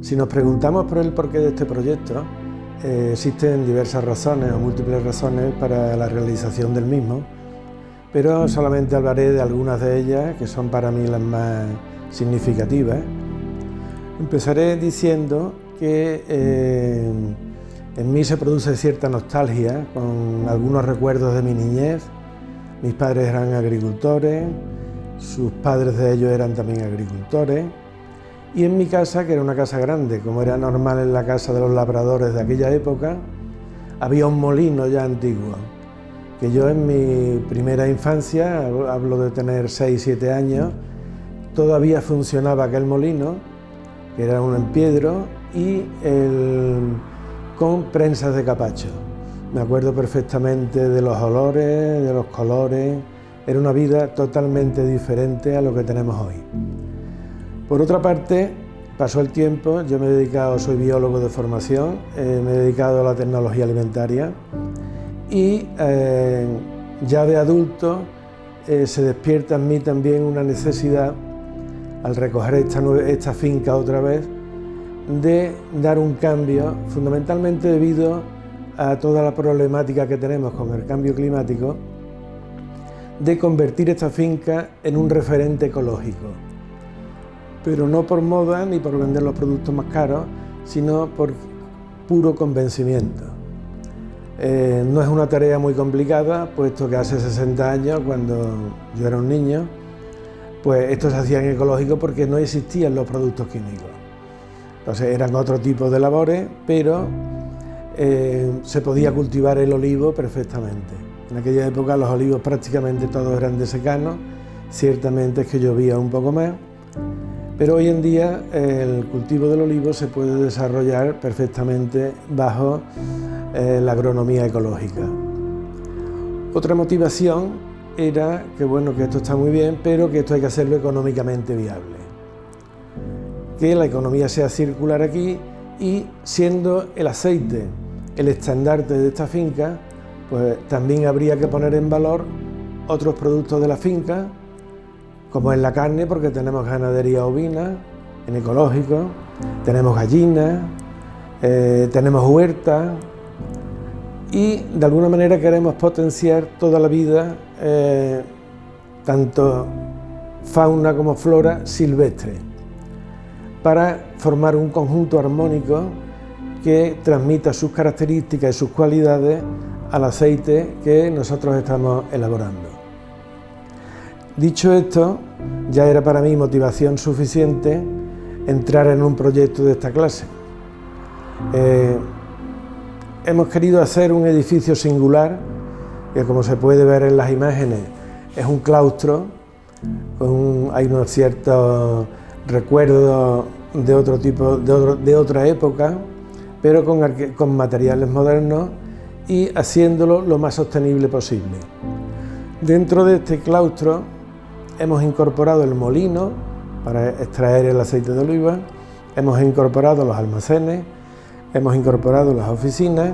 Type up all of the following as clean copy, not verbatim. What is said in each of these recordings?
Si nos preguntamos por el porqué de este proyecto, existen diversas razones o múltiples razones para la realización del mismo, pero solamente hablaré de algunas de ellas que son para mí las más significativas. Empezaré diciendo que en mí se produce cierta nostalgia con algunos recuerdos de mi niñez. Mis padres eran agricultores, sus padres de ellos eran también agricultores. Y en mi casa, que era una casa grande, como era normal en la casa de los labradores de aquella época, había un molino ya antiguo, que yo en mi primera infancia, hablo de tener 6, 7 años, todavía funcionaba aquel molino, que era un empiedro, y con prensas de capacho. Me acuerdo perfectamente de los olores, de los colores. Era una vida totalmente diferente a lo que tenemos hoy. Por otra parte, pasó el tiempo, yo me he dedicado, soy biólogo de formación, me he dedicado a la tecnología alimentaria y ya de adulto se despierta en mí también una necesidad, al recoger esta finca otra vez, de dar un cambio, fundamentalmente debido a toda la problemática que tenemos con el cambio climático, de convertir esta finca en un referente ecológico. Pero no por moda ni por vender los productos más caros, sino por puro convencimiento. No es una tarea muy complicada, puesto que hace 60 años, cuando yo era un niño, pues esto se hacía en ecológico porque no existían los productos químicos. Entonces eran otro tipo de labores, pero se podía cultivar el olivo perfectamente. En aquella época los olivos prácticamente todos eran de secano, ciertamente es que llovía un poco más, pero hoy en día el cultivo del olivo se puede desarrollar perfectamente bajo la agronomía ecológica. Otra motivación era que, bueno, que esto está muy bien, pero que esto hay que hacerlo económicamente viable. Que la economía sea circular aquí y, siendo el aceite el estandarte de esta finca, pues también habría que poner en valor otros productos de la finca, como es la carne, porque tenemos ganadería ovina, en ecológico, tenemos gallinas, tenemos huertas y de alguna manera queremos potenciar toda la vida, tanto fauna como flora silvestre, para formar un conjunto armónico que transmita sus características y sus cualidades al aceite que nosotros estamos elaborando. Dicho esto, ya era para mí motivación suficiente entrar en un proyecto de esta clase. Hemos querido hacer un edificio singular, que como se puede ver en las imágenes, es un claustro, hay unos ciertos recuerdos de otro tipo, de otra época, pero con materiales modernos y haciéndolo lo más sostenible posible. Dentro de este claustro hemos incorporado el molino para extraer el aceite de oliva, hemos incorporado los almacenes, hemos incorporado las oficinas,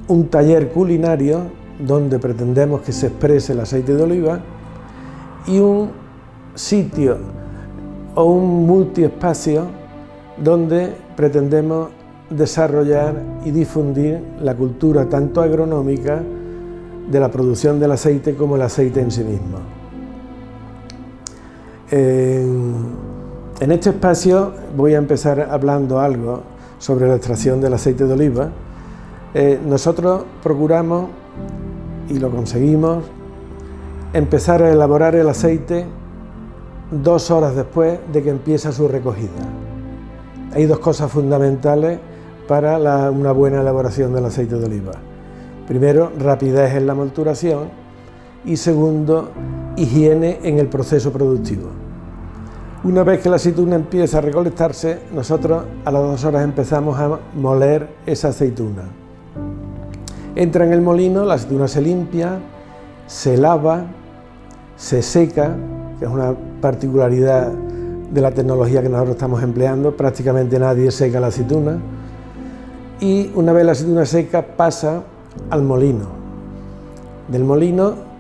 un taller culinario donde pretendemos que se exprese el aceite de oliva y un sitio o un multiespacio donde pretendemos desarrollar y difundir la cultura tanto agronómica de la producción del aceite como el aceite en sí mismo. En este espacio voy a empezar hablando algo sobre la extracción del aceite de oliva. Nosotros procuramos, y lo conseguimos, empezar a elaborar el aceite 2 horas después de que empieza su recogida. Hay 2 cosas fundamentales para una buena elaboración del aceite de oliva. Primero, rapidez en la molturación y segundo, higiene en el proceso productivo. Una vez que la aceituna empieza a recolectarse, nosotros a las 2 horas empezamos a moler esa aceituna. Entra en el molino, la aceituna se limpia, se lava, se seca, que es una particularidad de la tecnología que nosotros estamos empleando. Prácticamente nadie seca la aceituna, y una vez la aceituna seca pasa al molino. Del molino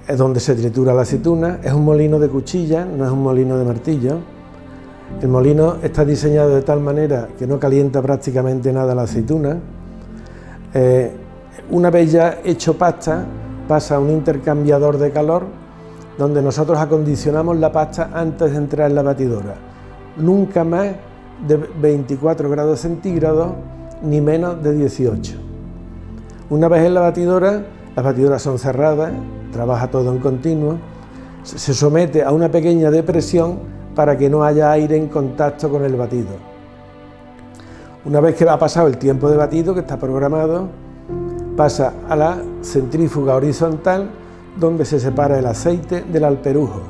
es donde se tritura la aceituna. Es un molino de cuchilla, no es un molino de martillo. El molino está diseñado de tal manera que no calienta prácticamente nada la aceituna. Una vez ya hecho pasta, pasa a un intercambiador de calor donde nosotros acondicionamos la pasta antes de entrar en la batidora. Nunca más de 24 grados centígrados ni menos de 18. Una vez en la batidora, las batidoras son cerradas, trabaja todo en continuo, se somete a una pequeña depresión para que no haya aire en contacto con el batido. Una vez que ha pasado el tiempo de batido, que está programado, pasa a la centrífuga horizontal, donde se separa el aceite del alperujo.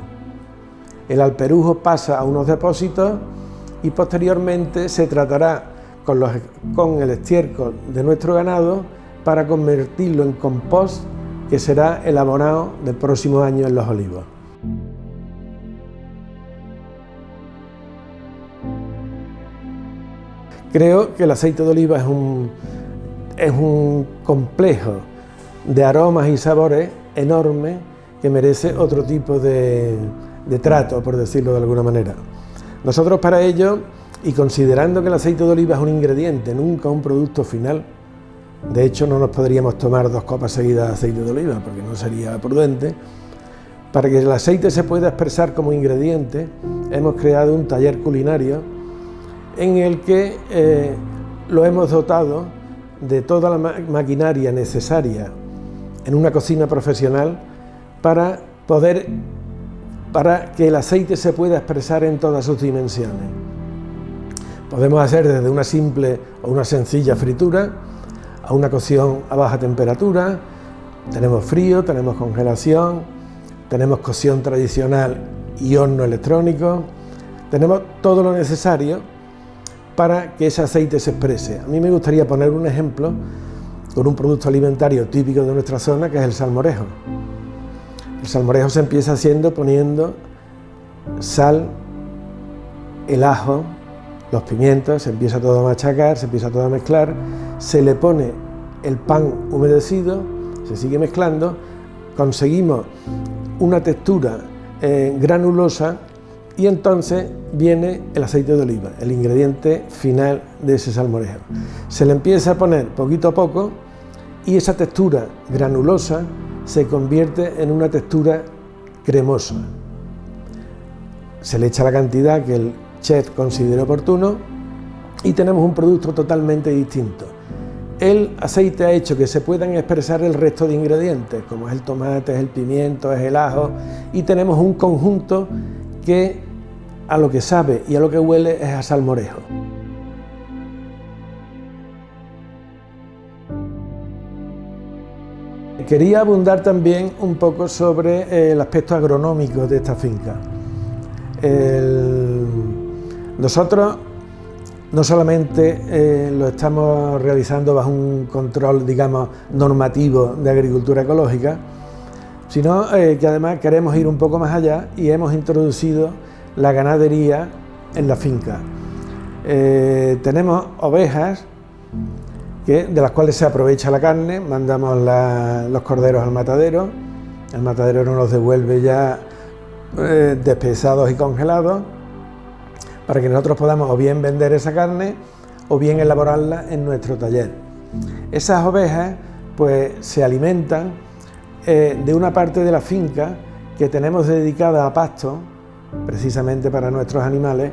El alperujo pasa a unos depósitos y posteriormente se tratará con el estiércol de nuestro ganado para convertirlo en compost, que será el abonado del próximo año en los olivos. Creo que el aceite de oliva es un complejo de aromas y sabores enorme que merece otro tipo de trato, por decirlo de alguna manera. Nosotros para ello, y considerando que el aceite de oliva es un ingrediente, nunca un producto final, de hecho no nos podríamos tomar 2 copas seguidas de aceite de oliva porque no sería prudente, para que el aceite se pueda expresar como ingrediente, hemos creado un taller culinario en el que lo hemos dotado de toda la maquinaria necesaria en una cocina profesional para que el aceite se pueda expresar en todas sus dimensiones. Podemos hacer desde una simple o una sencilla fritura a una cocción a baja temperatura. Tenemos frío, tenemos congelación, tenemos cocción tradicional y horno electrónico. Tenemos todo lo necesario para que ese aceite se exprese. A mí me gustaría poner un ejemplo con un producto alimentario típico de nuestra zona, que es el salmorejo. El salmorejo se empieza haciendo poniendo sal, el ajo, los pimientos, se empieza todo a machacar, se empieza todo a mezclar, se le pone el pan humedecido, se sigue mezclando, conseguimos una textura granulosa, y entonces viene el aceite de oliva, el ingrediente final de ese salmorejo. Se le empieza a poner poquito a poco y esa textura granulosa se convierte en una textura cremosa. Se le echa la cantidad que el chef considere oportuno y tenemos un producto totalmente distinto. El aceite ha hecho que se puedan expresar el resto de ingredientes, como es el tomate, es el pimiento, es el ajo, y tenemos un conjunto que a lo que sabe y a lo que huele es a salmorejo. Quería abundar también un poco sobre el aspecto agronómico de esta finca. Nosotros no solamente lo estamos realizando bajo un control, digamos, normativo de agricultura ecológica, sino que además queremos ir un poco más allá y hemos introducido la ganadería en la finca. Tenemos ovejas de las cuales se aprovecha la carne, mandamos los corderos al matadero, el matadero nos los devuelve ya despesados y congelados, para que nosotros podamos o bien vender esa carne o bien elaborarla en nuestro taller. Esas ovejas pues se alimentan de una parte de la finca que tenemos dedicada a pasto precisamente para nuestros animales,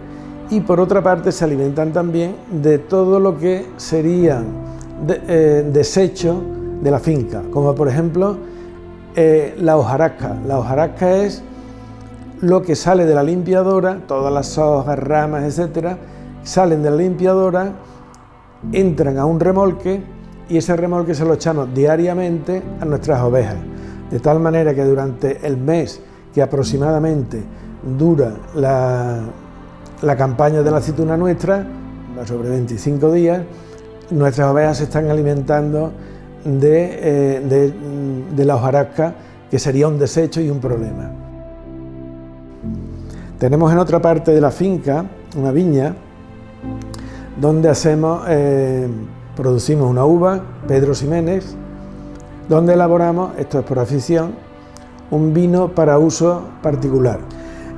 y por otra parte se alimentan también de todo lo que serían desechos de la finca, como por ejemplo la hojarasca. La hojarasca es lo que sale de la limpiadora, todas las hojas, ramas, etcétera, salen de la limpiadora, entran a un remolque y ese remolque se lo echamos diariamente a nuestras ovejas, de tal manera que durante el mes que aproximadamente dura la campaña de la aceituna nuestra, sobre 25 días, nuestras ovejas se están alimentando de la hojarasca, que sería un desecho y un problema. Tenemos en otra parte de la finca una viña donde producimos una uva, Pedro Ximénez, donde elaboramos, esto es por afición, un vino para uso particular.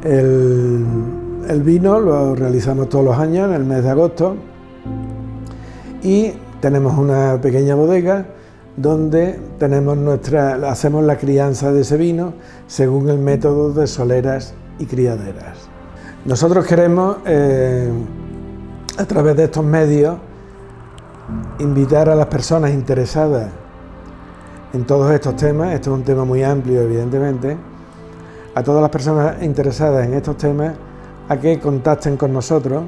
El vino lo realizamos todos los años en el mes de agosto y tenemos una pequeña bodega donde hacemos la crianza de ese vino según el método de soleras y criaderas. Nosotros queremos, a través de estos medios, invitar a las personas interesadas en todos estos temas, esto es un tema muy amplio evidentemente, a todas las personas interesadas en estos temas a que contacten con nosotros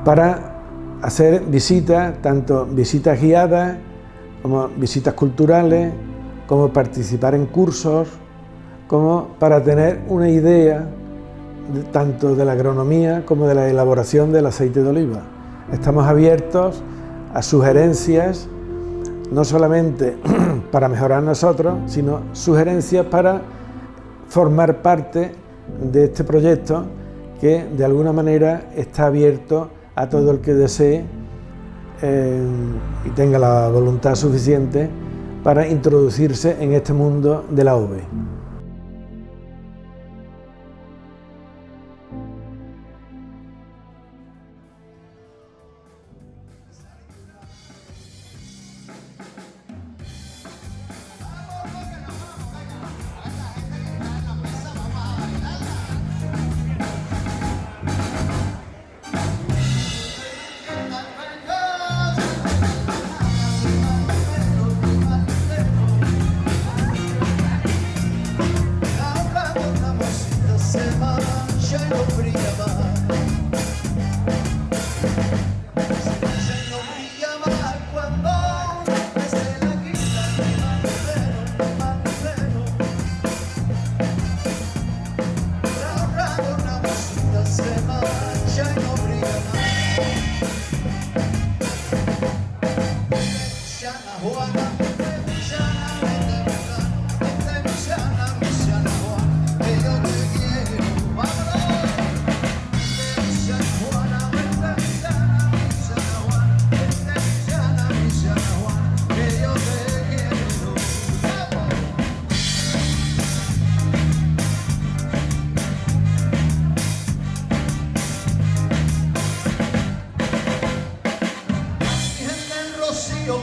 para hacer visitas, tanto visitas guiadas como visitas culturales, como participar en cursos, como para tener una idea tanto de la agronomía como de la elaboración del aceite de oliva. Estamos abiertos a sugerencias, no solamente para mejorar nosotros, sino sugerencias para formar parte de este proyecto que de alguna manera está abierto a todo el que desee y tenga la voluntad suficiente para introducirse en este mundo de la uve.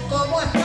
Como